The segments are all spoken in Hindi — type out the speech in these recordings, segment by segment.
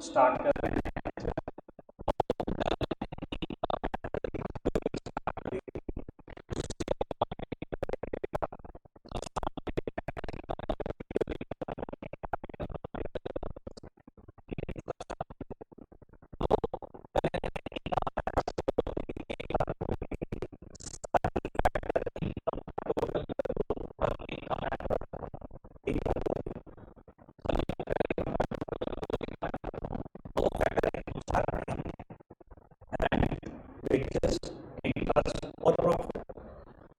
स्टार्ट कर रहे हैं। Wages, interest और प्रॉफिट।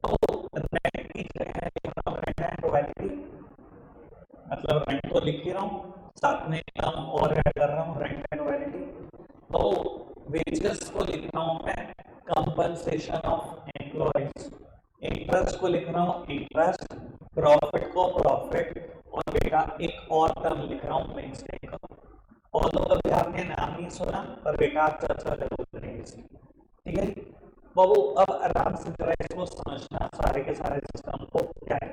तो रेंट की जगह रेंट एंड रॉयल्टी, मतलब रेंट तो लिख ही रहा हूँ, साथ में काम और ऐड कर रहा हूँ, रेंट एंड रॉयल्टी। तो वेजेस को लिख रहा हूँ मैं कंपनसेशन ऑफ एम्प्लॉइज, इंटरेस्ट को लिख रहा हूँ इंटरेस्ट, प्रॉफिट को प्रॉफिट, और बेटा एक और टर्म लिख रहा हूँ मेंटेन का। और तो कभी आपने नाम नहीं सुना, पर बेटा आप चर्चा जरूर करेंगे इसकी, ठीक है। बाबू अब आराम से जरा इसको समझना, सारे के सारे सिस्टम को क्या है।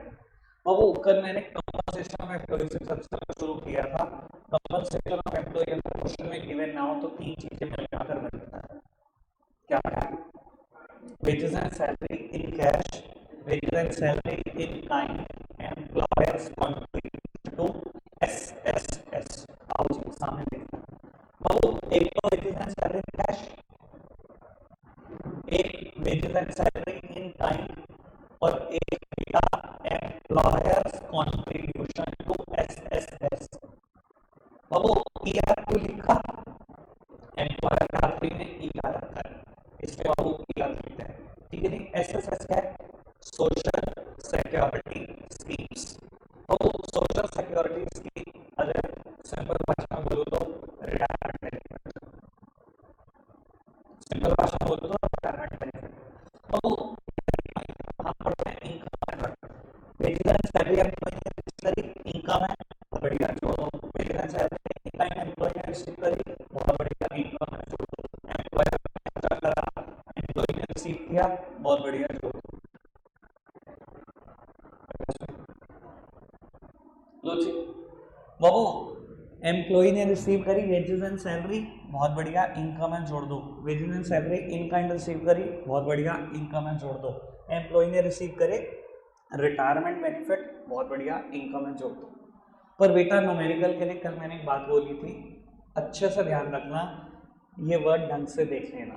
बाबू कल मैंने कंपनसेशन ऑफ एम्प्लॉय से चर्चा शुरू किया था। कंपनसेशन ऑफ एम्प्लॉय अगर क्वेश्चन में गिवन ना हो तो तीन चीजें मिलकर बनता है। क्या है? wages and salary in cash, wages and salary in kind, employers contribute to SSS। आओ जी सामने देखते हैं। बाबू एक तो wages and salary in cash, एक wages and salary in kind, और एक employers contribution to SSS। Babu ER क्यों लिखा? एम्प्लॉयर का आखिरी में ई आ रखा है, इसमें बाबू ई आ लिखते हैं, ठीक है। नहीं एसएसएस क्या है? Social security schemes. तो सोशल सिक्योरिटी स्कीम अगर सिंपल भाषा में बोलो तो रिटायरमेंट बेनिफिट, सिंपल भाषा में बोलो तो रिटायरमेंट बेनिफिट। तो हम पढ़ते हैं income wages and salary employee income है, बढ़िया। जो wages and salary time employee ने रिसीव करी, बहुत बढ़िया इनकम है। एम्प्लॉय ने रिसीव किया, बहुत बढ़िया। जो लो जी बाबू, एम्प्लॉय ने रिसीव करी वेजेस एंड सैलरी, बहुत बढ़िया इनकम है, जोड़ दो। Wages and salary in kind receive करी, बहुत बढ़िया इनकम है, जोड़ दो। एम्प्लॉय ने रिसीव करे रिटायरमेंट बेनिफिट, बहुत बढ़िया इनकम है, जोड़ दो। पर बेटा न्यूमेरिकल के लिए कल मैंने एक बात बोली थी, अच्छे से ध्यान रखना, ये वर्ड ढंग से देख लेना।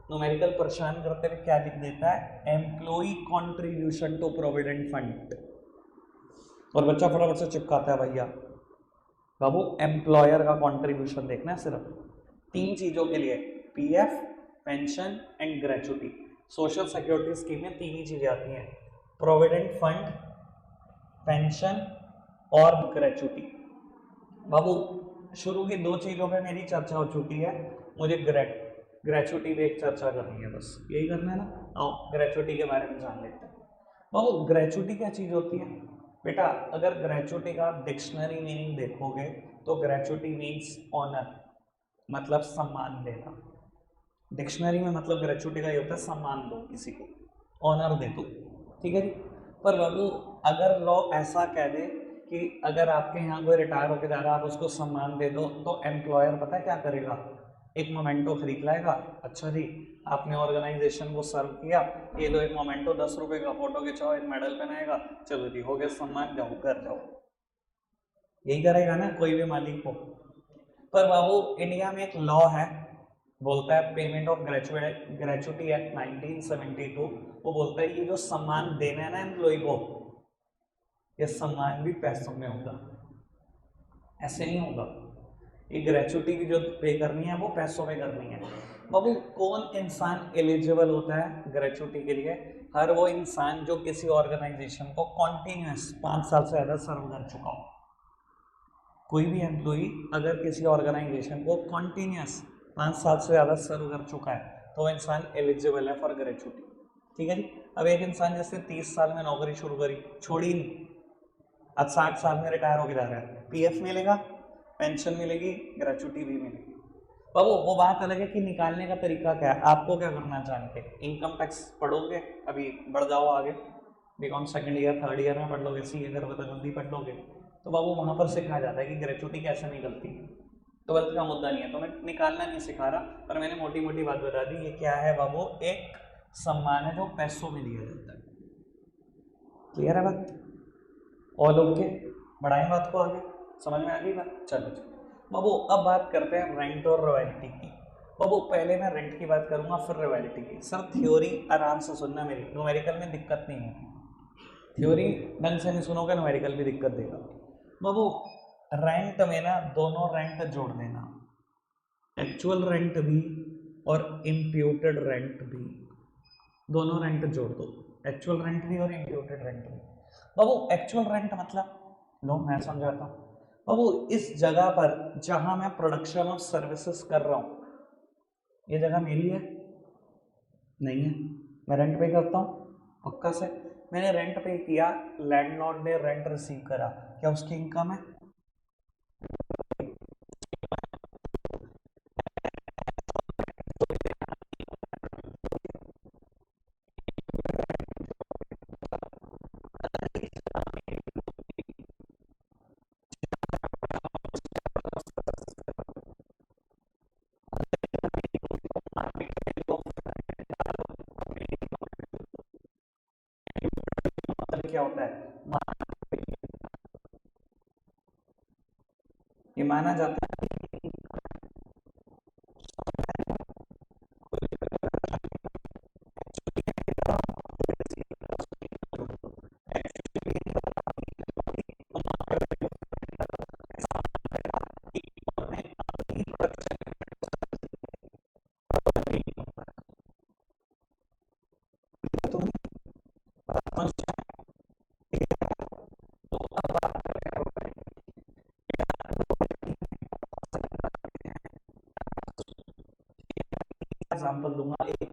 न्यूमेरिकल परेशान करते हुए क्या लिख देता है? Employee contribution to provident fund, और बच्चा फटाफट से चिपकाता है भैया बाबू एम्प्लॉयर का कंट्रीब्यूशन देखना है सिर्फ तीन चीजों के लिए, PF, pension and gratuity. Social security scheme में तीन ही चीजें आती हैं, प्रोविडेंट फंड, पेंशन और ग्रेचुटी। बाबू शुरू की दो चीजों पे मेरी चर्चा हो चुकी है, मुझे ग्रेचुटी पे एक चर्चा करनी है, बस यही करना है ना। आओ ग्रेचुटी के बारे में जान लेते हैं। बाबू ग्रेचुटी क्या चीज होती है? बेटा अगर ग्रेचुटी का डिक्शनरी मीनिंग देखोगे तो ग्रेचुटी मीन्स ऑनर, मतलब सम्मान देना। डिक्शनरी में मतलब ग्रेचुटी का ये होता है सम्मान दो किसी को, ऑनर दे दो, ठीक है जी। पर बाबू अगर लॉ ऐसा कह दे कि अगर आपके यहाँ कोई रिटायर होकर जा रहा है आप उसको सम्मान दे दो, तो एम्प्लॉयर पता है क्या करेगा? एक मोमेंटो खरीद लाएगा, अच्छा जी आपने ऑर्गेनाइजेशन को सर्व किया, ये लो एक मोमेंटो 10 रुपए का, फोटो खिंचाओ, एक मेडल पहनाएगा, चलो जी हो गया सम्मान, जाओ घर जाओ। यही करेगा ना कोई भी मालिक को। पर बाबू इंडिया में एक लॉ है, बोलता है पेमेंट ऑफ ग्रेचुटी एक्ट 1972, वो बोलता है ये जो सम्मान देना है ना एम्प्लॉय को, ये सम्मान भी पैसों में होगा, ऐसे नहीं होगा। ये ग्रेचुटी की जो पे करनी है वो पैसों में करनी है। बाबू कौन इंसान एलिजिबल होता है ग्रेचुटी के लिए? हर वो इंसान जो किसी ऑर्गेनाइजेशन को कॉन्टिन्यूस 5 साल से ज़्यादा सर्व कर चुका हो। कोई भी एम्प्लॉई अगर किसी ऑर्गेनाइजेशन को कॉन्टिन्यूस 5 साल से ज़्यादा सर्व कर चुका है तो वो इंसान एलिजिबल है फॉर ग्रेचुटी, ठीक है जी। अब एक इंसान जैसे 30 साल में नौकरी शुरू करी, छोड़ी नहीं, आज 60 साल में रिटायर होकर जा रहा है, पीएफ मिलेगा, पेंशन मिलेगी, ग्रेचुटी भी मिलेगी। बाबू वो बात अलग है कि निकालने का तरीका क्या है, आपको क्या करना चाहिए। इनकम टैक्स पढ़ोगे, अभी बढ़ जाओ आगे, BCom second year third year में पढ़ लोगे, सी अगर बंदी पढ़ लोगे, तो बाबू वहाँ पर सिखाया जाता है कि ग्रेचुटी कैसे निकलती है। ट्वेल्थ का मुद्दा नहीं है तो मैं निकालना नहीं सिखा रहा, पर मैंने मोटी मोटी बात बता दी। ये क्या है बाबू, एक सम्मान है जो पैसों में दिया जाता है। क्लियर है बात? All okay? बढ़ाएं बात को आगे, समझ में आ गई बात? चलो बाबू अब बात करते हैं रेंट और रॉयल्टी की। बाबू पहले मैं रेंट की बात करूंगा फिर रॉयल्टी की। सर थ्योरी आराम से सुनना मेरी, न्यूमेरिकल में दिक्कत नहीं है। थ्योरी ढंग से नहीं सुनोगे न्यूमेरिकल भी दिक्कत देगा। बाबू रेंट में ना दोनों रेंट जोड़ देना, एक्चुअल रेंट भी और इम्प्यूटेड रेंट भी, दोनों रेंट जोड़ दो, एक्चुअल रेंट भी और इम्प्यूटेड रेंट भी। बाबू एक्चुअल रेंट मतलब लो मैं समझाता हूँ। बाबू इस जगह पर जहां मैं प्रोडक्शन ऑफ सर्विसेज कर रहा हूँ, ये जगह मेरी है? नहीं है, मैं रेंट पे करता हूँ पक्का से। मैंने रेंट पे किया, लैंडलॉर्ड ने रेंट रिसीव करा, क्या उसकी इनकम है? मतलब क्या होता है, ये माना जाता है। तो एग्जाम्पल दूंगा एक,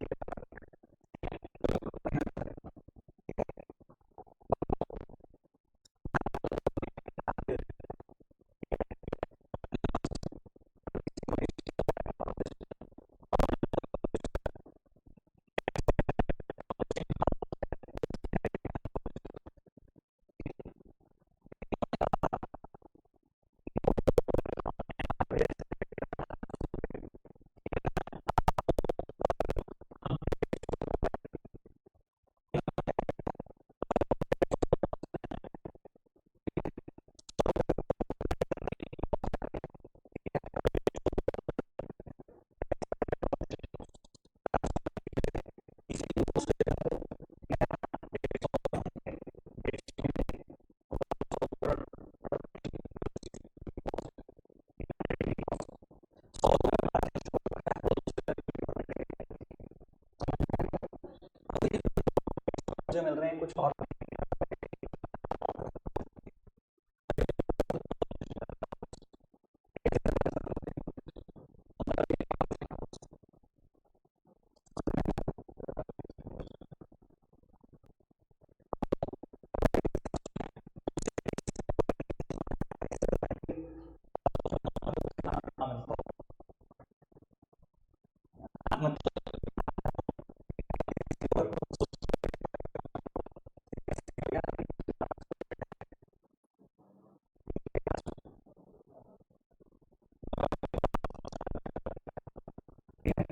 जो मिल रहे हैं कुछ और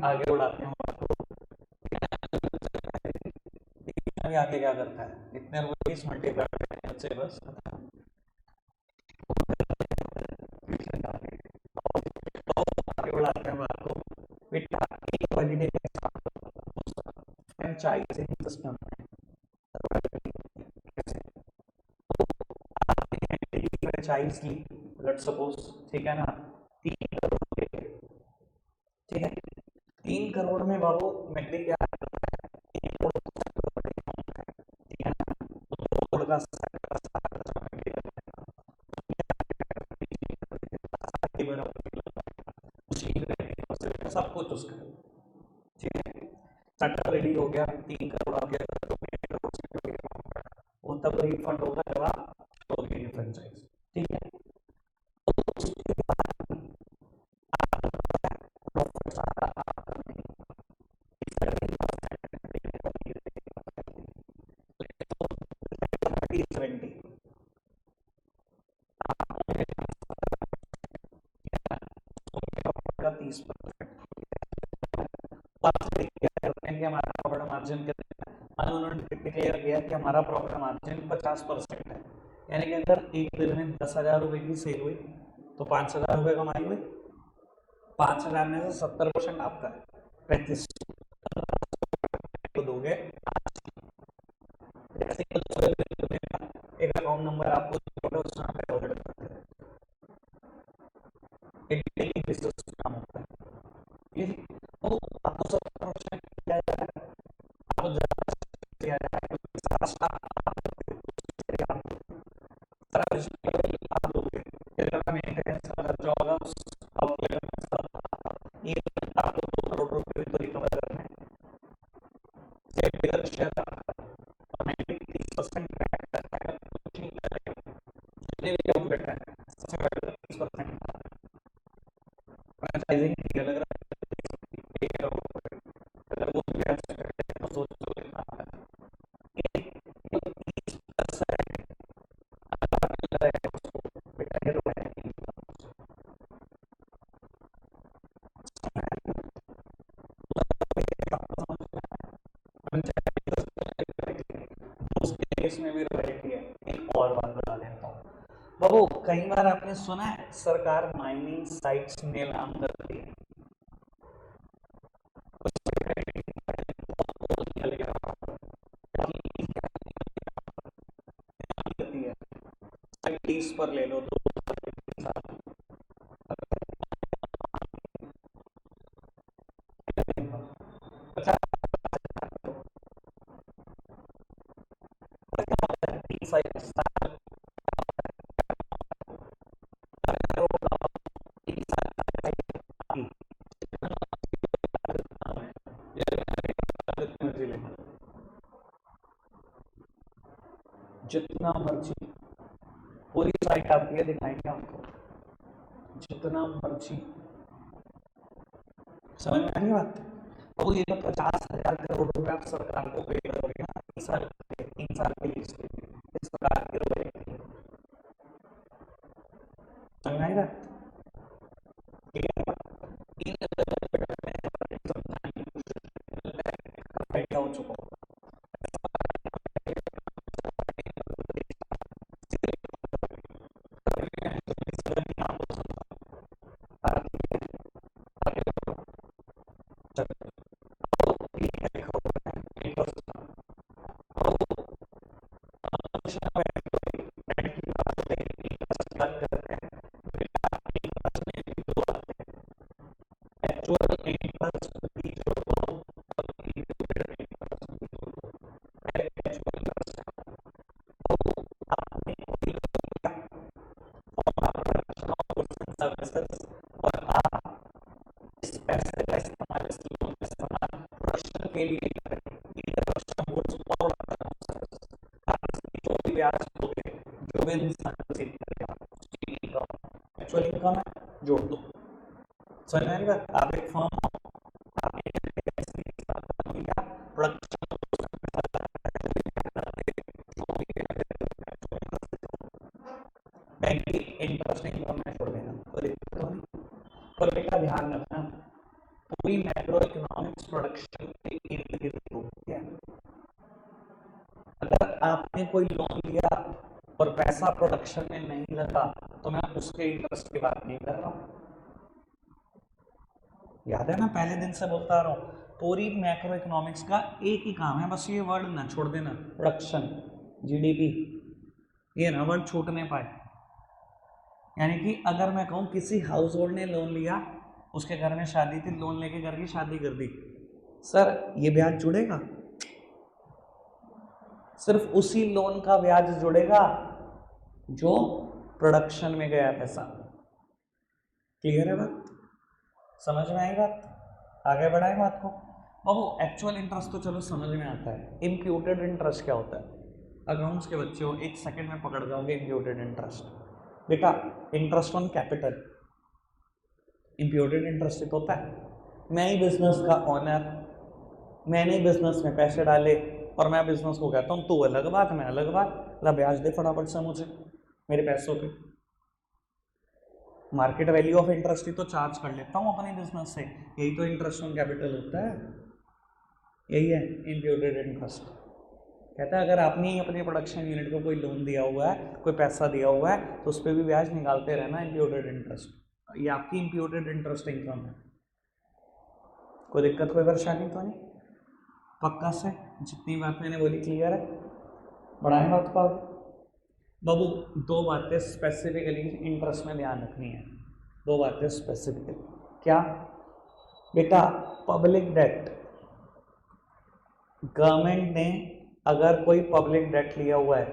आगे उड़ाते हैं। अभी आगे क्या करता है, इतने रुपये इस मल्टीप्लाई से बस आगे उड़ाते हैं बात को। बेटा हॉलीडे फ्रेंचाइजिंग सिस्टम, फ्रेंचाइज ली लेट्स सपोज, ठीक है ना, 3 करोड़ के, ठीक है, 3 करोड़ में बाबू मैकडी क्या, 3 करोड़, ठीक है ना, तो 2 करोड़ का सब कुछ उसका, ठीक है, सट्टा रेडी हो गया, 3 करोड़ आ गया, वो तब रिफंड होगा जब आप छोड़ोगे फ्रेंचाइज, ठीक है। आपसे क्लियर करते हैं कि हमारा प्रॉफिट मार्जिन कितना है। मान उन्होंने डिक्लेयर किया कि हमारा प्रॉफिट मार्जिन 50% है, यानी कि अगर एक दिन में 10,000 रुपए की सेल हुई तो 5,000 रुपए कमाई हुई। 5,000 में से 70% आपका है, 35 को दोगे। जैसे कि एक अकाउंट नंबर आपको दोगे, उसमें आप डिपॉजिट करते हैं, एक डेली बेसिस पे काम होता है। ये तो आपको 70% दिया जा रहा है, आपको ज़्यादा दिया जा रहा है, क्योंकि सारा स्टाफ सारा vegetable आप लोगे, फिर अगर मेंटेनेंस का खर्चा होगा, आउटलेट में ये आपको 2 करोड़ रुपए तो रिकवर करना है। सेट बिगर शेयर और 90-30% जितने भी आउटलेट है सबसे पहले 30% फ्रेंचाइजिंग की अलग अलग, अगर वो भी ऐसे करते हैं तो सोचो कितना आता है। ये 30% रहेगा उसको बेटा, ये तो है उसके केस में भी वैरायटी है। एक और बात बता देता हूँ बाबू, कई बार आपने सुना है सरकार माइनिंग साइट्स नीलाम करती है, साइट पर ले लो तो जितना मर्जी पूरी साइट आपकी है, दिखाएंगे आपको जितना मर्जी। समझ में आ रही बात? तो ये तो 50,000 करोड़ रुपए आप सरकार को पे करोगे ना 3 साल के लिए, इस प्रकार की रोक। समझ में आई बात? क्या हो चुका हो सर्विसेज, और आप इस पैसे का इस्तेमाल, इस लोन का इस्तेमाल प्रोडक्शन के लिए करें, प्रोडक्शन गुड्स और जो भी ब्याज दोगे, जो भी इंसान रिसीव करेगा उसकी इनकम एक्चुअल इनकम है जोड़ दो। समझ में आएगा? आप एक फर्म हो, आप प्रोडक्शन बैंक की इंटरेस्ट इनकम में छोड़ देना, कोई दिक्कत तो नहीं। पर बेटा ध्यान रखना, पूरी मैक्रो इकोनॉमिक्स प्रोडक्शन के इर्द गिर्द होती है। अगर आपने कोई लोन लिया और पैसा प्रोडक्शन में नहीं लगा तो मैं उसके इंटरेस्ट की बात नहीं कर रहा हूँ। याद है ना, पहले दिन से बोलता आ रहा हूँ, पूरी मैक्रो इकोनॉमिक्स का एक ही काम है, बस ये वर्ड ना छोड़ देना, प्रोडक्शन, जीडीपी, ये ना वर्ड छूटने पाए। यानी कि अगर मैं कहूँ किसी हाउस होल्ड ने लोन लिया, उसके घर में शादी थी, लोन लेके घर की शादी कर दी, सर ये ब्याज जुड़ेगा, सिर्फ उसी लोन का ब्याज जुड़ेगा जो प्रोडक्शन में गया पैसा। क्लियर है बात? समझ में आई बात? आगे बढ़ाए बात को बाबू। एक्चुअल इंटरेस्ट तो चलो समझ में आता है, इम्प्यूटेड इंटरेस्ट क्या होता है? अकाउंट्स के बच्चे हो, एक सेकंड में पकड़ जाओगे इम्प्यूटेड इंटरेस्ट। बेटा interest on capital, imputed interest तो होता है मैं ही बिजनेस का ऑनर, मैंने बिजनेस में पैसे डाले और मैं बिजनेस को कहता हूँ तू अलग बात मैं अलग बात, ला ब्याज दे फटाफट से मुझे मेरे पैसों पे। मार्केट वैल्यू ऑफ इंटरेस्ट ही तो चार्ज कर लेता हूँ अपने बिजनेस से, यही तो इंटरेस्ट ऑन कैपिटल होता है, यही है इम्प्यूटेड इंटरेस्ट। कहता है अगर आपने ही अपने प्रोडक्शन यूनिट को कोई लोन दिया हुआ है, कोई पैसा दिया हुआ है, तो उस पर भी ब्याज निकालते रहना इम्प्यूटेड इंटरेस्ट, ये आपकी इम्प्यूटेड इंटरेस्ट इनकम है। कोई दिक्कत कोई परेशानी तो नहीं? पक्का से जितनी बात मैंने बोली क्लियर है? बढ़ाएं बात को आगे। बाबू दो बातें स्पेसिफिकली इंटरेस्ट में ध्यान रखनी है, दो बातें स्पेसिफिकली। क्या बेटा? पब्लिक डेट, गवर्नमेंट ने अगर कोई पब्लिक डेट लिया हुआ है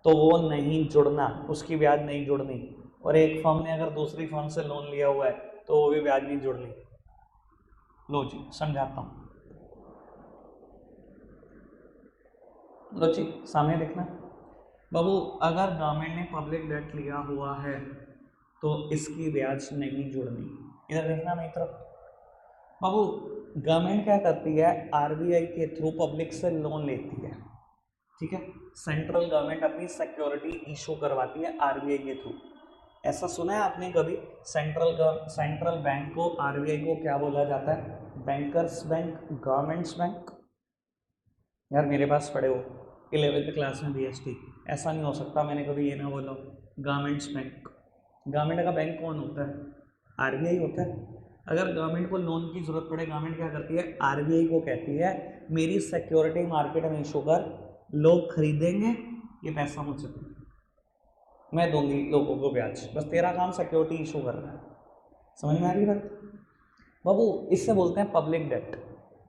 तो वो नहीं जुड़ना, उसकी ब्याज नहीं जुड़नी। और एक फर्म ने अगर दूसरी फर्म से लोन लिया हुआ है तो वो भी ब्याज नहीं जुड़नी। लो जी समझाता हूँ, लो जी सामने देखना। बाबू अगर गवर्नमेंट ने पब्लिक डेट लिया हुआ है तो इसकी ब्याज नहीं जुड़नी। इधर देखना मेरी तरफ। बाबू गवर्नमेंट क्या करती है, आरबीआई के थ्रू पब्लिक से लोन लेती है, ठीक है। सेंट्रल गवर्नमेंट अपनी सिक्योरिटी इशू करवाती है आरबीआई के थ्रू। ऐसा सुना है आपने कभी? सेंट्रल बैंक को, आरबीआई को क्या बोला जाता है? Bankers bank, governments bank. यार मेरे पास पढ़े हो 11वीं क्लास में बीएसटी, ऐसा नहीं हो सकता मैंने कभी ये ना बोला गवर्नमेंट्स बैंक। गवर्नमेंट का बैंक कौन होता है? आरबीआई होता है। अगर गवर्नमेंट को लोन की जरूरत पड़े, गवर्नमेंट क्या करती है, आरबीआई को कहती है मेरी सिक्योरिटी मार्केट में इशू कर, लोग खरीदेंगे, ये पैसा मुझसे मैं दूंगी लोगों को ब्याज, बस तेरा काम सिक्योरिटी इशू करना है। समझ में आ रही बात? बाबू इससे बोलते हैं पब्लिक डेट,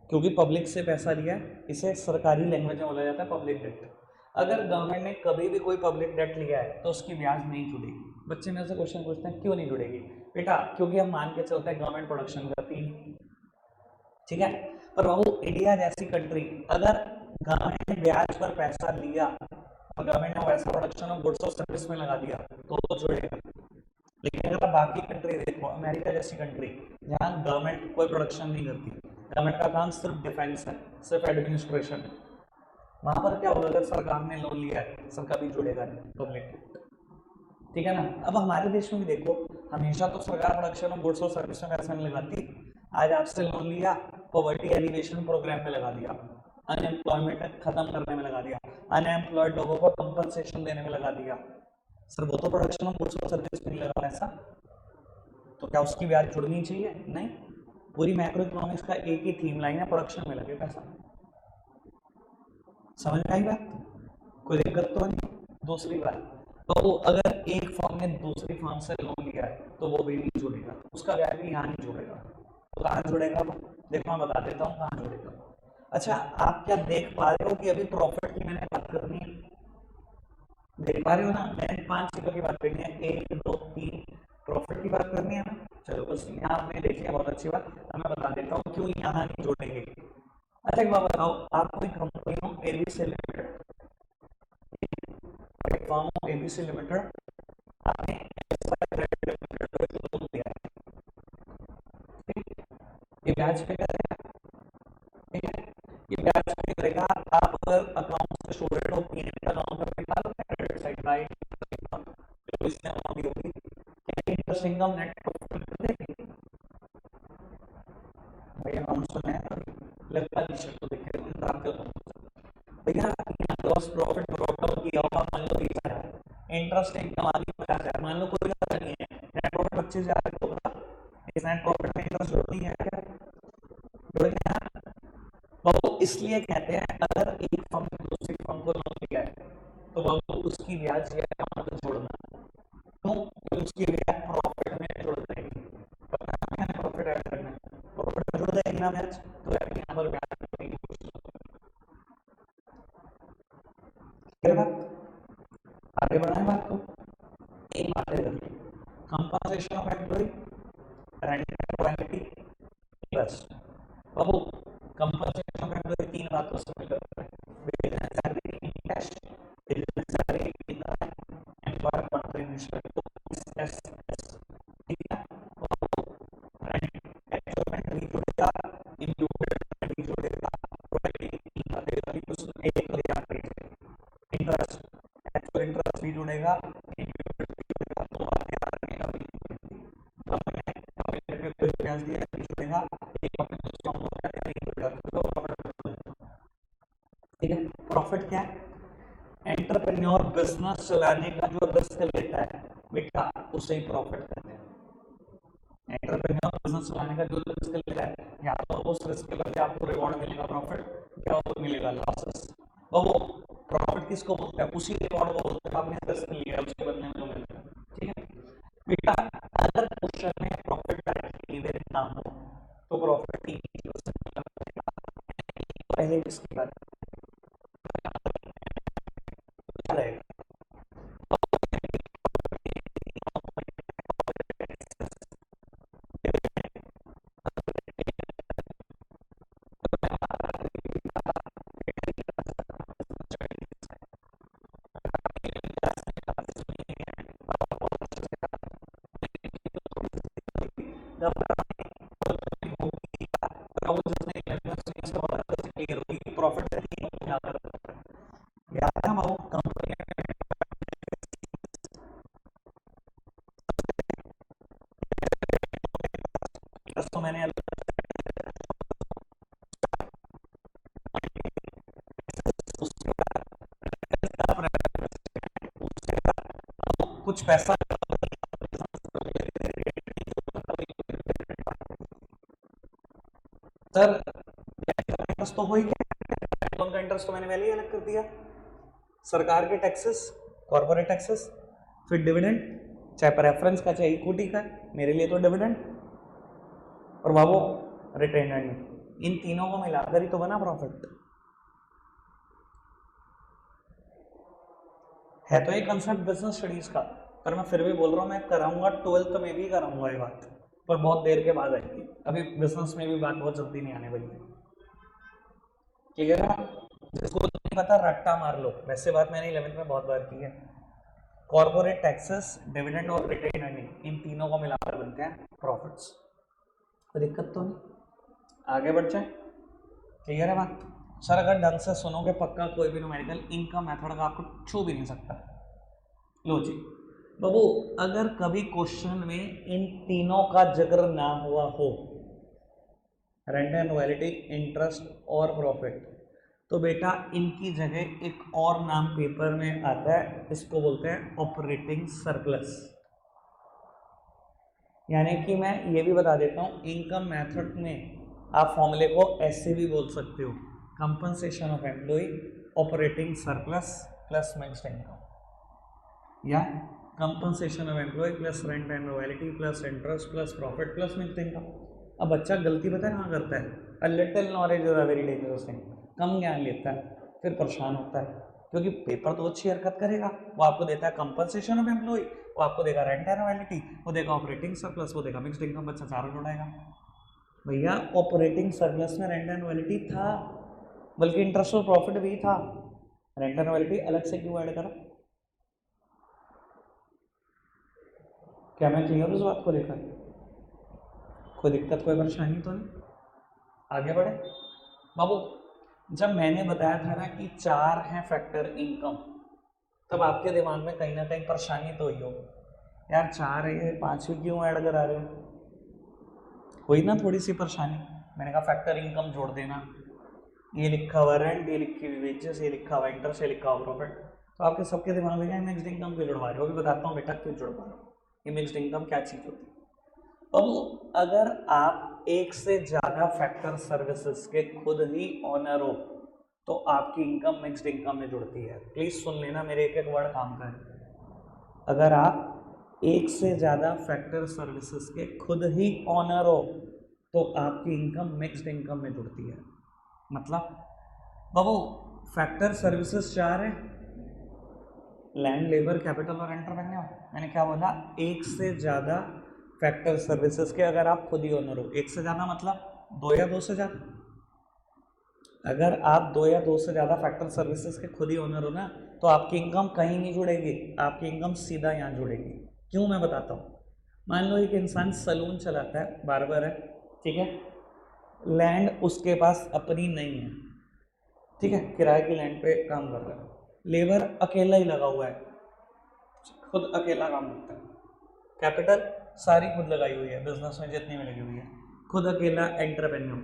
क्योंकि पब्लिक से पैसा लिया है, इसे सरकारी लैंग्वेज में बोला जाता है पब्लिक डेट। अगर गवर्नमेंट ने कभी भी कोई पब्लिक डेट लिया है तो उसकी ब्याज नहीं जुड़ेगी। बच्चे मेरे से क्वेश्चन पूछते हैं क्यों नहीं जुड़ेगी? बेटा क्योंकि हम मान के चलते हैं गवर्नमेंट प्रोडक्शन करती है, ठीक है। पर बाबू इंडिया जैसी कंट्री, अगर गवर्नमेंट ने ब्याज पर पैसा लिया और गवर्नमेंट ने वैसा प्रोडक्शन ऑफ गुड्स और सर्विस में लगा दिया तो जुड़ेगा। लेकिन अगर आप बाकी कंट्री देखो, अमेरिका जैसी कंट्री जहाँ गवर्नमेंट कोई प्रोडक्शन नहीं करती, गवर्नमेंट का काम सिर्फ डिफेंस है, सिर्फ एडमिनिस्ट्रेशन है, वहां पर क्या होगा? अगर सरकार ने लोन लिया है, सरकार भी जुड़ेगा नहीं पब्लिक, ठीक है ना। अब हमारे देश में भी देखो, हमेशा तो सरकार प्रोडक्शन ऑफ गुड्स और सर्विस में पैसा नहीं लगाती। आज आपसे लोन लिया, पॉवर्टी एलिवेशन प्रोग्राम में लगा दिया, अनएम्प्लॉयमेंट खत्म करने में लगा दिया, अनएम्प्लॉयड लोगों को कंपनसेशन देने में लगा दिया। सर वो तो प्रोडक्शन ऑफ गुड्स और सर्विस में नहीं लगा पैसा, तो क्या उसकी ब्याज जुड़नी चाहिए? नहीं। पूरी मैक्रो इकोनॉमिक्स का एक ही थीम लाइन है, प्रोडक्शन में लगे पैसा। समझ में आई बात? कोई दिक्कत तो नहीं? दूसरी बात, तो अगर एक फर्म ने दूसरी फर्म से लोन लिया है तो वो भी नहीं जुड़ेगा, उसका ब्याज भी यहाँ नहीं जुड़ेगा। तो कहाँ जुड़ेगा? देखो मैं बता देता हूँ कहाँ जुड़ेगा। अच्छा आप क्या देख पा रहे हो कि अभी प्रॉफिट की मैंने बात करनी है? देख पा रहे हो ना, मैंने 5 चीजों की बात करनी है, 1 2 3 प्रॉफिट की बात करनी है ना। चलो बस यहाँ आपने देखी बहुत अच्छी बात, अब मैं बता देता हूँ क्यों यहाँ नहीं जोड़ेंगे। अच्छा एक बात बताओ, आप कोई कंपनी हो एबीसी लिमिटेड, फर्म हो एबीसी लिमिटेड, आपने लोन दिया है, ये ब्याज पे करेगा, ठीक है, ये ब्याज पे करेगा। आप अगर अकाउंट से स्टूडेंट हो, पीएनएल अकाउंट में निकालो, क्रेडिट साइड राइट, तो इसमें अमाउंट होगी, इंटरेस्ट इनकम नेट प्रॉफिट देगी भैया, अकाउंट सुना है लगता नहीं तो देखिए भैया, ग्रॉस प्रॉफिट ब्रॉट आउट किया होगा, मान लो 20,000, इंटरेस्ट इनकम आ गई 50,000, मान लो कोई ज्यादा नहीं है, नेट प्रॉफिट 25,000 होगा, इस नेट प्रॉफिट में इंटरेस्ट जोड़नी है क्या? जोड़ गया। बाबू इसलिए कहते हैं अगर एक फर्म ने दूसरी फर्म को लोन लिया है तो बाबू उसकी ब्याज या अमाउंट जोड़ना, क्यों? क्योंकि उसकी ब्याज प्रॉफिट में जुड़ जाएगी, प्रॉफिट ऐड करना, प्रॉफिट में जुड़ जाएगी ना ब्याज, तो यहाँ पर ब्याज आगे बढ़ाएं बात को। एक बात है, compensation of employee, rent royalty, interest. बाबू कंपनसेशन ऑफ एम्प्लॉय 3 बातों से मिलता है, wages salary in cash, wages salary in employer contribution, तो एसएस, ठीक है। रेंट एक्चुअल भी जुड़ेगा, इंक्लूडेड भी जुड़ेगा, रॉयल्टी का देगा भी कुछ एक दिया करेगा, इंटरेस्ट एक्चुअल इंटरेस्ट भी जुड़ेगा, इंक्लूडेड भी जुड़ेगा, तो आप याद रखिएगा। कैश दिया, देगा एक ठीक है। प्रॉफिट क्या है? एंटरप्रेन्योर बिजनेस चलाने का जो रिस्क लेता है बेटा उसे ही प्रॉफिट कहते हैं। एंटरप्रेन्योर बिजनेस चलाने का जो रिस्क लेता है, या तो उस रिस्क के बदले आपको रिवॉर्ड मिलेगा प्रॉफिट, या मिलेगा लॉसेस। वो प्रॉफिट किसको बोलते हैं? उसी रिवॉर्ड को बोलते हैं आपने रिस्क लिया उसके बदले में जो मिलता है। ठीक है बेटा, अगर क्वेश्चन में प्रॉफिट डायरेक्टली गिवन ना हो तो प्रॉफिट पहले किसकी बात रहेगा? प्रॉफिट याद है बाबू, कंपनी तो मैंने कुछ पैसा सर इंटरेस्ट तो हो ही गया, लोन का इंटरेस्ट तो मैंने पहले ही अलग कर दिया। सरकार के टैक्सेस, कॉर्पोरेट टैक्सेस, फिर डिविडेंड, चाहे प्रेफरेंस का चाहे इक्विटी का, मेरे लिए तो डिविडेंड और बाबू रिटेन अर्निंग, इन तीनों को मिलाकर ही तो बना प्रॉफिट। है तो ये कंसेप्ट बिजनेस स्टडीज का, पर मैं फिर भी बोल रहा हूँ मैं कराऊंगा 12th में भी कराऊंगा ये बात, पर बहुत देर के बाद आएगी, अभी बिजनेस में भी बात बहुत जल्दी नहीं आने वाली है। क्लियर है? जिसको नहीं पता रट्टा मार लो, वैसे बात मैंने 11th में बहुत बार की है। कॉर्पोरेट टैक्सेस, डिविडेंड और रिटेन अर्निंग, इन तीनों को मिलाकर बनते हैं प्रॉफिट्स। कोई दिक्कत तो नहीं, आगे बढ़ जाए। क्लियर है बात? सर अगर ढंग से सुनोगे पक्का कोई भी न्यूमेरिकल इनका मेथड का आपको छू भी नहीं सकता। लो जी बाबू, अगर कभी क्वेश्चन में इन तीनों का जिक्र ना हुआ हो, रेंट एंड रॉयल्टी, इंटरेस्ट और प्रॉफिट, तो बेटा इनकी जगह एक और नाम पेपर में आता है, इसको बोलते हैं ऑपरेटिंग सरप्लस। यानी कि मैं ये भी बता देता हूँ, इनकम मेथड में आप फॉर्मूले को ऐसे भी बोल सकते हो, compensation of employ operating surplus plus mixed income, या compensation of employ plus rent and royalty plus interest plus profit plus mixed income. अब बच्चा गलती पता है कहाँ करता है? A little knowledge is a very dangerous thing. कम ज्ञान लेता है फिर परेशान होता है, क्योंकि पेपर तो अच्छी हरकत करेगा, वो आपको देता है कंपनसेशन ऑफ एम्प्लॉय, वो आपको देगा रेंट एंड रॉयल्टी, वो देगा ऑपरेटिंग सरप्लस, वो देगा मिक्स्ड इनकम, बच्चा चारों जोड़ाएगा। भैया ऑपरेटिंग सरप्लस में रेंट एंड रॉयल्टी था, बल्कि इंटरेस्ट और प्रॉफिट भी था, रेंट एंड रॉयल्टी अलग से क्यों ऐड करा? क्या मैं क्लियर उस बात को लेकर? कोई दिक्कत कोई परेशानी तो नहीं? आगे बढ़े बाबू। जब मैंने बताया था ना कि 4 हैं फैक्टर इनकम, तब आपके दिमाग में कहीं ना कहीं परेशानी तो हुई हो, यार 4 है ये 5वीं क्यों ऐड करा रहे हो? हुई ना थोड़ी सी परेशानी। मैंने कहा फैक्टर इनकम जोड़ देना, ये लिखा हुआ रेंट, ये लिखी हुई वेजेस, ये लिखा हुआ इंटरेस्ट, ये लिखा हुआ प्रॉफिट, तो आपके सबके दिमाग में मिक्स्ड इनकम क्यों जुड़वा रहे हो? अभी बताता हूँ बेटा क्यों जुड़वा रहे हो, ये मिक्स्ड इनकम क्या चीज़ होती है। अब अगर आप एक से ज़्यादा फैक्टर सर्विसेज के खुद ही ऑनर हो तो आपकी इनकम मिक्स्ड इनकम में जुड़ती है। प्लीज़ सुन लेना, मेरे एक एक वर्ड काम का है। अगर आप एक से ज़्यादा फैक्टर सर्विसेज के खुद ही ऑनर हो तो आपकी इनकम मिक्स्ड इनकम में जुड़ती है। मतलब बाबू फैक्टर सर्विसेज 4 है, लैंड, लेबर, कैपिटल और एंटरप्रेन्योर। मैंने क्या बोला? एक से ज़्यादा फैक्टर सर्विसेज के अगर आप खुद ही ओनर हो, एक से ज़्यादा मतलब 2 या 2 से ज़्यादा। अगर आप 2 या 2 से ज़्यादा फैक्टर सर्विसेज के खुद ही ओनर हो ना, तो आपकी इनकम कहीं नहीं जुड़ेगी, आपकी इनकम सीधा यहाँ जुड़ेगी। क्यों, मैं बताता हूँ। मान लो एक इंसान सलून चलाता है, बार्बर है, ठीक है, लैंड उसके पास अपनी नहीं है, ठीक है, किराए की लैंड पे काम कर रहा है, लेबर अकेला ही लगा हुआ है, खुद अकेला काम करता है, कैपिटल सारी खुद लगाई हुई है, बिजनेस में जितनी भी लगी हुई है, खुद अकेला एंटरप्रेन्योर,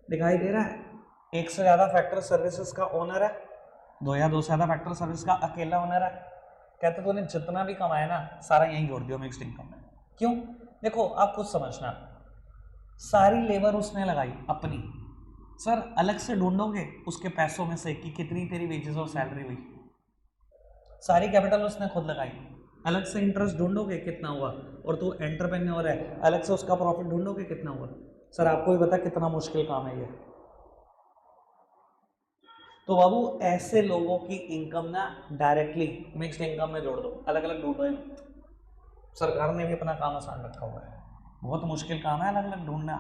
दिखाई दे रहा है। एक से ज़्यादा फैक्टर सर्विसेज का ओनर है, दो से ज़्यादा फैक्टर सर्विस का अकेला ओनर है। कहते तूने जितना भी कमाया ना सारा यहीं जोड़ दियो मिक्स्ड इनकम में। क्यों? देखो आप खुद समझना, सारी लेबर उसने लगाई अपनी, सर अलग से ढूंढोगे उसके पैसों में से कि कितनी तेरी वेजेस और सैलरी हुई, सारी कैपिटल उसने खुद लगाई, अलग से इंटरेस्ट ढूंढोगे कितना हुआ, और तू एंटरप्रेन्योर है अलग से उसका प्रॉफिट ढूंढोगे कितना हुआ। सर आपको भी पता कितना मुश्किल काम है ये। तो बाबू ऐसे लोगों की इनकम ना डायरेक्टली मिक्स्ड इनकम में जोड़ दो, अलग अलग ढूंढो। सरकार ने भी अपना काम आसान रखा हुआ है, बहुत मुश्किल काम है अलग अलग ढूंढना।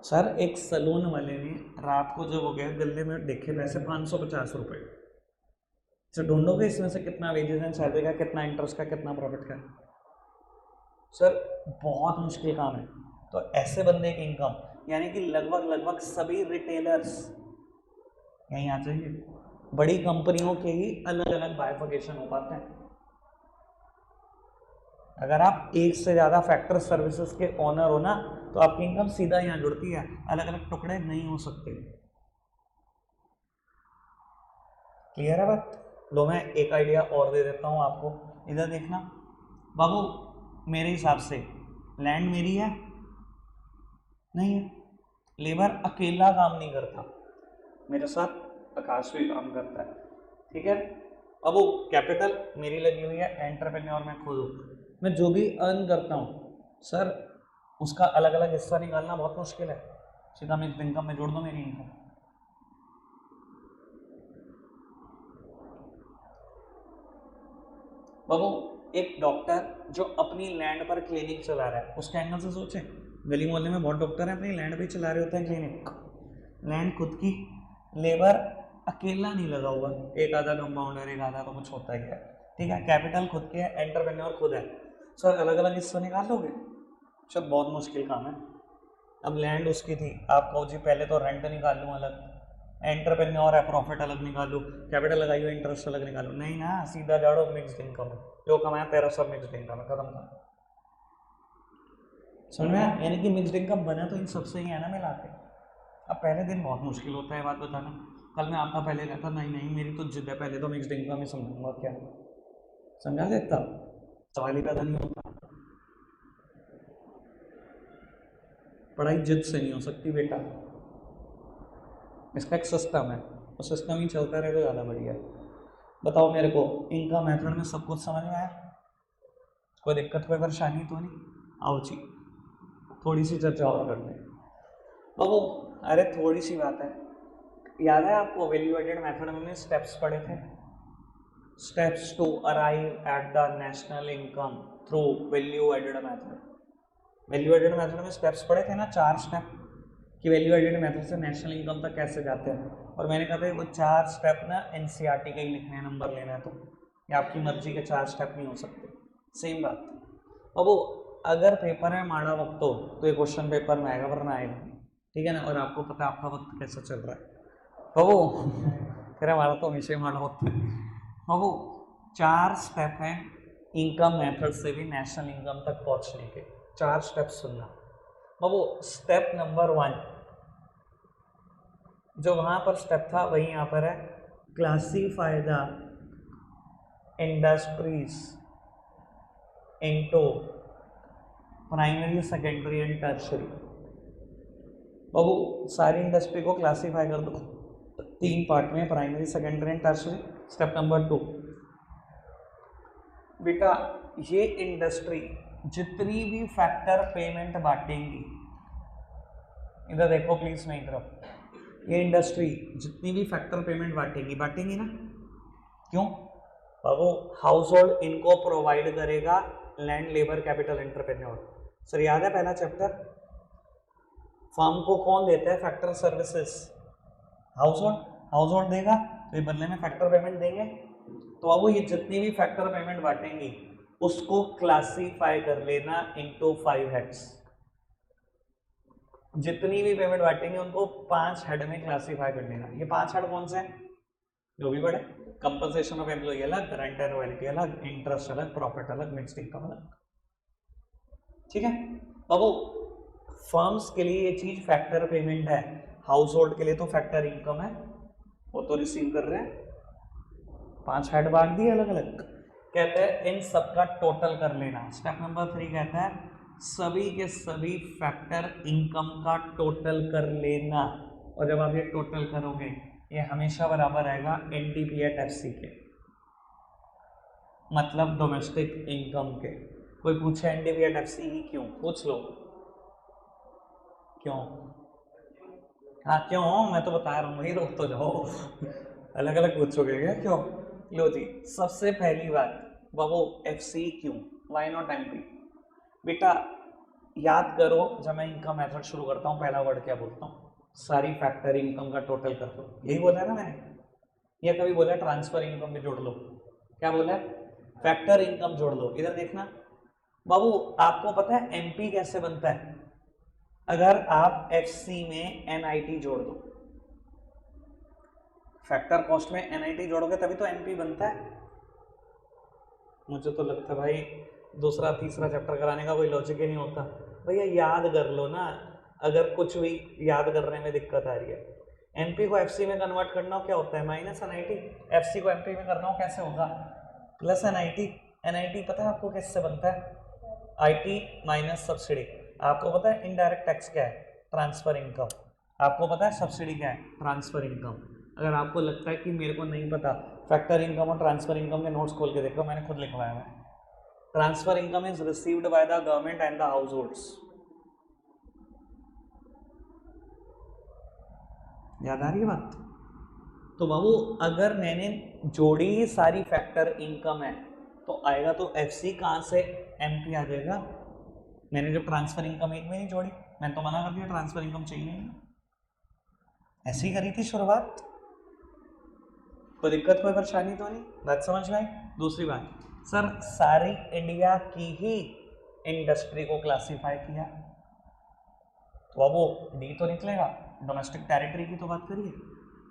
सर एक सलून वाले ने रात को जब हो गया गले में देखे पैसे 550 रुपये, सर ढूंढोगे इसमें से कितना वेजेस एंड सैलरी का, कितना इंटरेस्ट का, कितना प्रॉफिट का। सर बहुत मुश्किल काम है। तो ऐसे बंदे की इनकम यानी कि लगभग सभी रिटेलर्स यहीं आ जाइए, बड़ी कंपनियों के ही अलग अलग बाइफर्केशन हो पाते हैं। अगर आप एक से ज़्यादा फैक्टर सर्विसेज के ओनर हो ना तो आपकी इनकम सीधा यहाँ जुड़ती है, अलग अलग टुकड़े नहीं हो सकते। क्लियर है बात? लो मैं एक आइडिया और दे देता हूँ आपको, इधर देखना बाबू। मेरे हिसाब से लैंड मेरी है नहीं है, लेबर अकेला काम नहीं करता, मेरे साथ आकाश भी काम करता है, ठीक है। अब वो कैपिटल मेरी लगी हुई है, एंटरप्रेन्योर में खुद हूँ, मैं जो भी अर्न करता हूँ सर उसका अलग अलग हिस्सा निकालना बहुत मुश्किल है, सीधा मिक्स्ड इनकम में जोड़ दो मेरी इनकम। बाबू एक डॉक्टर जो अपनी लैंड पर क्लिनिक चला रहा है उसके एंगल से सोचें, गली मोहल्ले में बहुत डॉक्टर हैं अपनी लैंड पे चला रहे होते हैं क्लिनिक, लैंड खुद की, लेबर अकेला नहीं लगा हुआ, एक आधा कंपाउंडर एक आधा तो कुछ होता ही है, ठीक है। कैपिटल खुद के है, एंटरप्रेन्योर खुद है, सर अलग अलग हिस्सा निकाल लोगे, सर बहुत मुश्किल काम है। अब लैंड उसकी थी, आप कहो जी पहले तो रेंट निकाल लूँ अलग, एंटरप्रेन्योर है प्रॉफिट अलग निकालो, कैपिटल लगाई हुई इंटरेस्ट अलग निकालो, नहीं ना, सीधा जाड़ो मिक्स्ड इनकम है, जो कमाया तेरा सब मिक्स्ड इनकम है, खत्म था। समझ में? यानी कि मिक्स्ड इनकम बना तो इन सबसे ही है ना मिला के। अब पहले दिन बहुत मुश्किल होता है बात बताना, कल मैं आपका पहले कहता नहीं नहीं मेरी तो जिद है पहले तो मिक्स्ड इनकम ही समझूंगा, क्या समझा देता, सवाल ही पैदा नहीं होता। पढ़ाई जिद से नहीं हो सकती बेटा, इसका एक सिस्टम है, वो सिस्टम ही चलता रहे तो ज़्यादा बढ़िया है। बताओ मेरे को इनका मेथड में सब कुछ समझ में आया? कोई दिक्कत कोई परेशानी तो नहीं? आओ जी थोड़ी सी चर्चा और कर लें बाबू। अरे थोड़ी सी बात है, याद है आपको वैल्यू एडेड मेथड में स्टेप्स पढ़े थे, steps to arrive at the national income through value added method. Value added method में स्टेप्स पढ़े थे ना, 4 स्टेप कि वैल्यू एडेड मेथड से नेशनल इनकम तक कैसे जाते हैं, और मैंने कहा था वो 4 स्टेप ना एनसीईआरटी का ही लिखने हैं, नंबर लेना है तो ये आपकी मर्जी के 4 स्टेप नहीं हो सकते, सेम बात। अब वो अगर पेपर में माड़ा वक्त हो तो ये क्वेश्चन पेपर में आएगा वरना आएगा, ठीक है ना। और आपको पता है आपका वक्त कैसा चल रहा है बाबू, फिर हमारा तो हमेशा ही माड़ा होता है बाबू। 4 स्टेप हैं इनकम मेथड से भी नेशनल इनकम तक पहुंचने के, 4 स्टेप सुनना बाबू। स्टेप नंबर 1 जो वहां पर स्टेप था वही यहाँ पर है, classify the industries into primary secondary and tertiary. बाबू सारी इंडस्ट्री को क्लासीफाई कर दो 3 पार्ट में, primary secondary and tertiary. Step number 2 बेटा ये इंडस्ट्री जितनी भी फैक्टर पेमेंट बांटेंगी, इधर देखो प्लीज मेरी तरफ, ये इंडस्ट्री जितनी भी फैक्टर पेमेंट बांटेंगी ना, क्यों बाबू? हाउस होल्ड इनको प्रोवाइड करेगा land labour capital entrepreneur. Sir याद है पहला चैप्टर, फर्म को कौन देता है फैक्टर सर्विसेज? हाउस होल्ड देगा, तो ये बदले में फैक्टर पेमेंट देंगे। तो बाबू ये जितनी भी फैक्टर पेमेंट बांटेंगी उसको क्लासीफाई कर लेना इनटू 5 हेड्स, जितनी भी पेमेंट बांटेंगे उनको 5 हेड में क्लासीफाई कर लेना। ये 5 हेड कौन से हैं? जो भी पढ़े, कंपनसेशन ऑफ एम्प्लॉय अलग, रेंट एंड रॉयल्टी अलग, इंटरेस्ट अलग, प्रॉफिट अलग, मिक्स्ड इनकम अलग। ठीक है बाबू, फर्म्स के लिए ये चीज फैक्टर पेमेंट है, हाउस होल्ड के लिए तो फैक्टर इनकम है, वो तो रिसीव कर रहे हैं। 5 हेड बांट दिए अलग अलग। कहते हैं इन सबका टोटल कर लेना। स्टेप नंबर 3 कहता है सभी के सभी फैक्टर इनकम का टोटल कर लेना, और जब आप ये टोटल करोगे ये हमेशा बराबर आएगा एनडीपी एट एफसी के, मतलब डोमेस्टिक इनकम के। कोई पूछे एनडीपी एट एफसी ही क्यों, पूछ लो क्यों। हाँ क्यों, मैं तो बता रहा हूँ, वही रोक तो जाओ अलग अलग पूछोगे क्या क्यों। लो जी, सबसे पहली बात बाबू एफसी क्यों, वाई नॉट एमपी। बेटा याद करो, जब मैं इनकम मेथड शुरू करता हूँ पहला वर्ड क्या बोलता हूँ, सारी फैक्टर इनकम का टोटल कर लो, यही बोला है ना मैंने, या कभी बोला ट्रांसफर इनकम भी जोड़ लो, क्या बोला है, फैक्टर इनकम जोड़ लो। इधर देखना बाबू, आपको पता है एमपी कैसे बनता है, अगर आप एफसी में एनआईटी जोड़ दो, फैक्टर कॉस्ट में एनआईटी जोड़ोगे तभी तो एमपी बनता है। मुझे तो लगता है भाई दूसरा तीसरा चैप्टर कराने का कोई लॉजिक ही नहीं होता। भैया याद कर लो ना, अगर कुछ भी याद करने में दिक्कत आ रही है। एमपी को एफसी में कन्वर्ट करना हो क्या होता है, माइनस एनआईटी। एफसी को एमपी में करना हो कैसे होगा, प्लस एनआईटी। एनआईटी पता है आपको किससे बनता है, आईटी माइनस सब्सिडी। आपको पता है इनडायरेक्ट टैक्स क्या है, ट्रांसफर इनकम। आपको पता है सब्सिडी क्या है, ट्रांसफर इनकम। अगर आपको लगता है कि मेरे को नहीं पता, फैक्टर इनकम और ट्रांसफर इनकम के नोट्स खोल के देखो, मैंने खुद लिखवाया है। Transfer income is received by the government and the house holds. याद आ रही है बात। तो बाबू अगर मैंने जोड़ी ही सारी फैक्टर इनकम है तो आएगा तो एफसी कहां से एमपी आ जाएगा। मैंने जब ट्रांसफर इनकम एक में नहीं जोड़ी, मैंने तो मना कर दिया ट्रांसफर इनकम चाहिए नहीं, ऐसी करी थी शुरुआत। कोई दिक्कत कोई परेशानी तो नहीं, बात समझ में आई। दूसरी बात, सर सारी इंडिया की ही इंडस्ट्री को क्लासिफाई किया, तो बाबू डी तो निकलेगा, डोमेस्टिक टेरिटरी की तो बात करिए।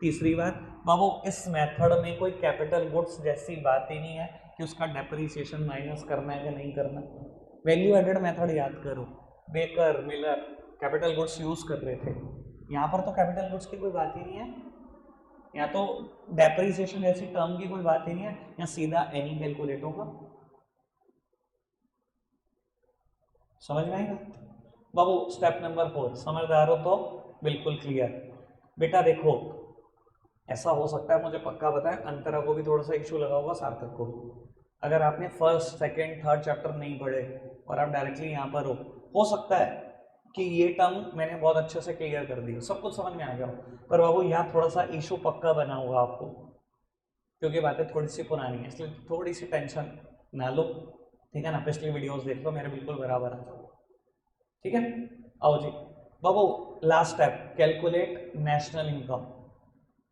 तीसरी बात बाबू, इस मेथड में कोई कैपिटल गुड्स जैसी बात ही नहीं है कि उसका डेप्रिसिएशन माइनस करना है कि नहीं करना। वैल्यू एडेड मेथड याद करो, baker Miller capital goods use कर रहे थे, यहाँ पर तो कैपिटल गुड्स की कोई बात ही नहीं है, यहाँ तो डेप्रिसिएशन जैसी टर्म की कोई बात ही नहीं है, यहाँ सीधा एनी कैलकुलेट होगा। समझ में आएगा बाबू। स्टेप नंबर 4 समझदार हो तो बिल्कुल क्लियर। बेटा देखो ऐसा हो सकता है, मुझे पक्का पता है अंतरा को भी थोड़ा सा इशू लगा होगा, सार्थक को भी। अगर आपने फर्स्ट सेकंड थर्ड चैप्टर नहीं पढ़े और आप डायरेक्टली यहाँ पर हो सकता है कि ये टर्म मैंने बहुत अच्छे से क्लियर कर दी, सब कुछ समझ में आ गया हो, पर बाबू यहाँ थोड़ा सा इशू पक्का बना होगा आपको, क्योंकि बातें थोड़ी सी पुरानी है, इसलिए थोड़ी सी टेंशन ना लो, ठीक है ना। पिछली वीडियोस देख लो, मेरे बिल्कुल बराबर आ जाओ, ठीक है। आओ जी बाबू, last step calculate national income.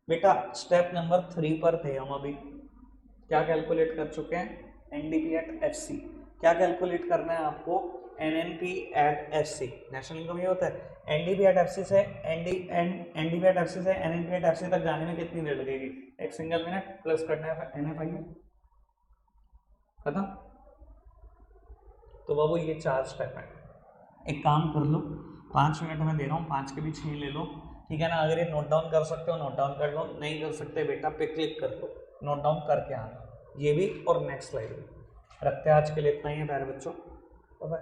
बेटा स्टेप नंबर 3 पर थे हम अभी, क्या कैलकुलेट कर चुके हैं, एनडीपी एट एफसी। क्या कैलकुलेट करना है आपको, NNP at FC. National income ये होता है, एनडीपी एट एफसी से एनडीपी एट एफसी से एनएनपी एट एफसी तक जाने में कितनी देर लगेगी, एक सिंगल मिनट प्लस करना है एनएफआई खत्म। तो बाबू ये 4 स्टेप है, एक काम कर लो 5 मिनट में दे रहा हूँ, 5 के भी 6 ले लो, ठीक है ना। अगर ये नोट डाउन कर सकते हो नोट डाउन कर लो, नहीं कर सकते बेटा पे क्लिक कर लो, नोट डाउन करके आना, ये भी और नेक्स्ट स्लाइड भी। रखते हैं आज के लिए इतना ही है प्यारे बच्चों, बाय।